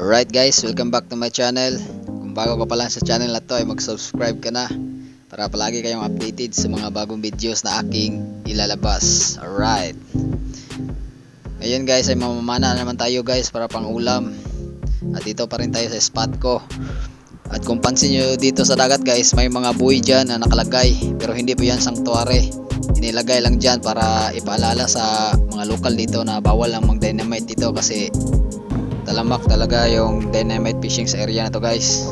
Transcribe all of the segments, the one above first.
Alright guys, welcome back to my channel. Kung bago ka pa lang sa channel na to ay mag-subscribe ka na para palagi kayong updated sa mga bagong videos na aking ilalabas. Alright, ngayon guys ay mamamana naman tayo guys para pang ulam. At dito pa rin tayo sa spot ko. At kung pansin nyo dito sa dagat guys, may mga buoy dyan na nakalagay, pero hindi po yan sanctuary. Inilagay lang dyan para ipaalala sa mga lokal dito na bawal lang mag dynamite dito kasi talamak talaga yung dynamite fishing sa area na to guys.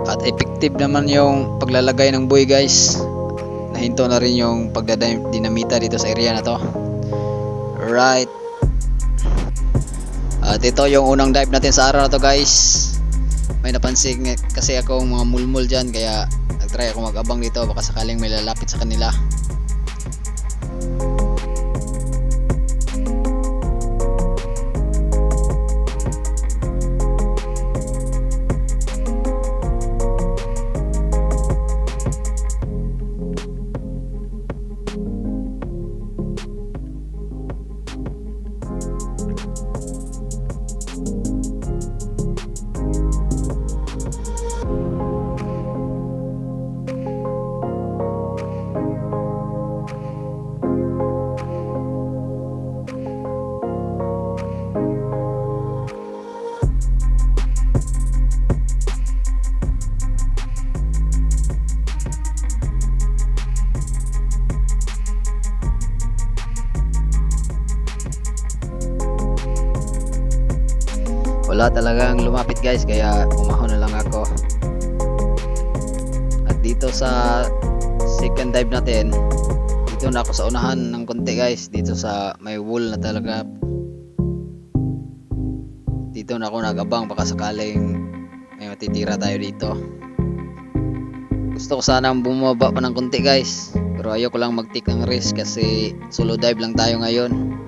At effective naman yung paglalagay ng buoy guys. Nahinto na rin yung pagdadinamita dito sa area na to. Right. At ito yung unang dive natin sa araw na to guys. May napansin kasi akong mga mulmul dyan, kaya nagtry ako mag-abang dito, baka sakaling may lalapit sa kanila. Wala talagang lumapit guys, kaya umahon na lang ako. At dito sa second dive natin, dito na ako sa unahan ng konti guys, dito sa may wool na talaga. Dito na ako nag-abang baka sakaling may matitira tayo dito. Gusto ko sanang bumaba pa ng konti guys, pero ayoko lang mag-take ng risk kasi solo dive lang tayo ngayon.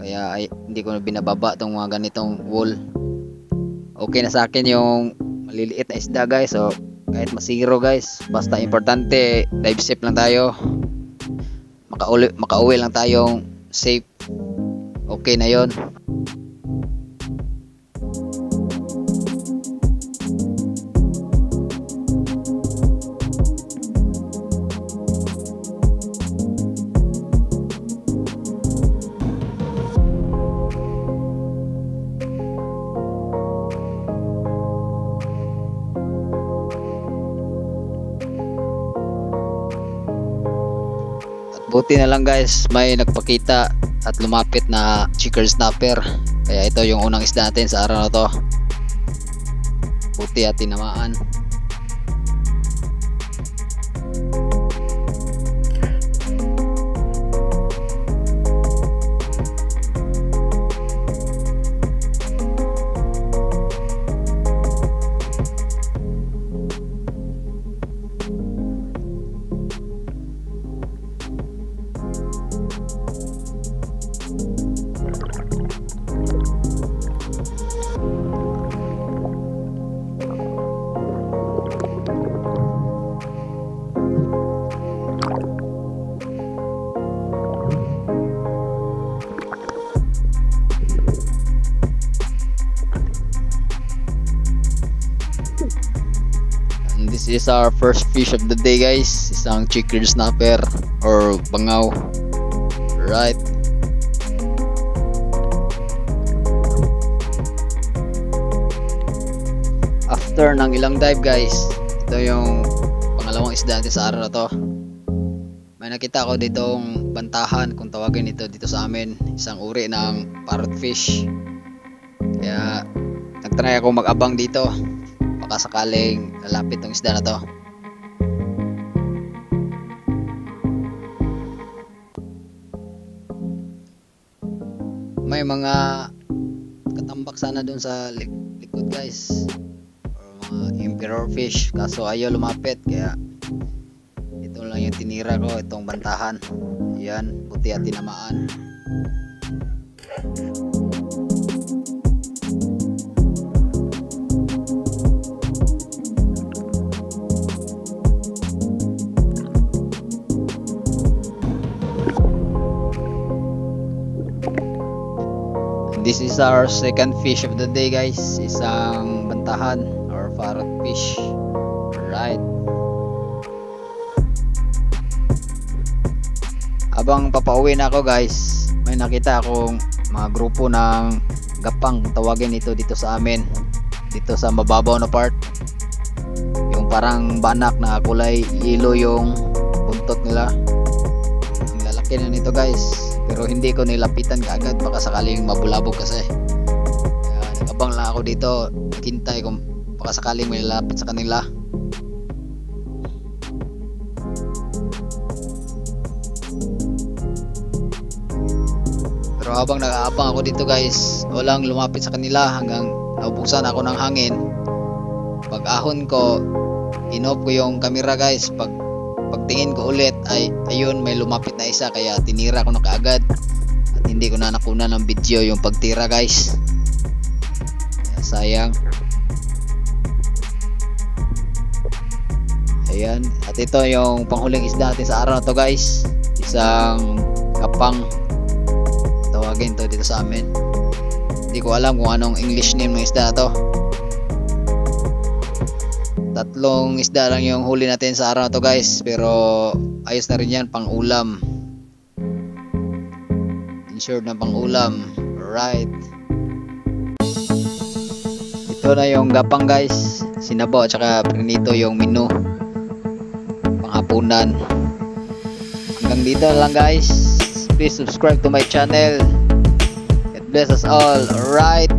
Kaya hindi ko na binababa tong mga ganitong wool. Okay na sa akin yung maliliit na isda guys, so kahit masiro guys, basta importante dive safe lang tayo, makauwi lang tayong safe, okay na yon. Buti na lang guys, may nagpakita at lumapit na chicker snapper, kaya ito yung unang isda natin sa araw na to. Buti at tinamaan. This is our first fish of the day guys, isang chicker snapper or bangaw. Right. After ng ilang dive guys, ito yung pangalawang isda natin sa araw na to. May nakita ko ditong bantahan, kung tawagin ito dito sa amin, isang uri ng parrotfish. Kaya nagtry ako mag-abang dito, baka sakaling lalapit tong isda na to. May mga katambak sana dun sa likod guys, or mga emperor fish, kaso ayaw lumapit, kaya ito lang yung tinira ko, itong bantahan. Yan, buti at tinamaan. This is our second fish of the day, guys. Isang bantahan or parrot fish. Alright. Habang papauwi na ako, guys, may nakita akong mga grupo ng gapang, tawagin ito dito sa amin, dito sa mababaw na part. Yung parang banak na kulay yellow yung buntot nila. Ang lalaki na nito, guys, pero hindi ko nilapitan kaagad, baka sakaling mabulabog kasi. Kaya nagabang lang ako dito, naghintay kung baka sakaling may nilapit sa kanila. Pero habang nag-aabang ako dito, guys, walang lumapit sa kanila hanggang naubusan ako ng hangin. Pag ahon ko, in-off ko yung camera, guys. Pagtingin ko ulit ay ayun, may lumapit na isa, kaya tinira ko na kaagad at hindi ko na nakuna ng video yung pagtira, guys. Kaya sayang. Ayan, at ito yung panghuling isda natin sa araw na to, guys. Isang kapang, tawagin to dito sa amin. Hindi ko alam kung anong English name ng isda na to. Tatlong isda lang yung huli natin sa araw na to, guys, pero ayos na rin yan, pang ulam. Insured na pang ulam. Alright, ito na yung gapang, guys, sinabaw at saka prinito yung menu panghapunan. Hanggang dito lang, guys. Please subscribe to my channel. God bless us all. Alright.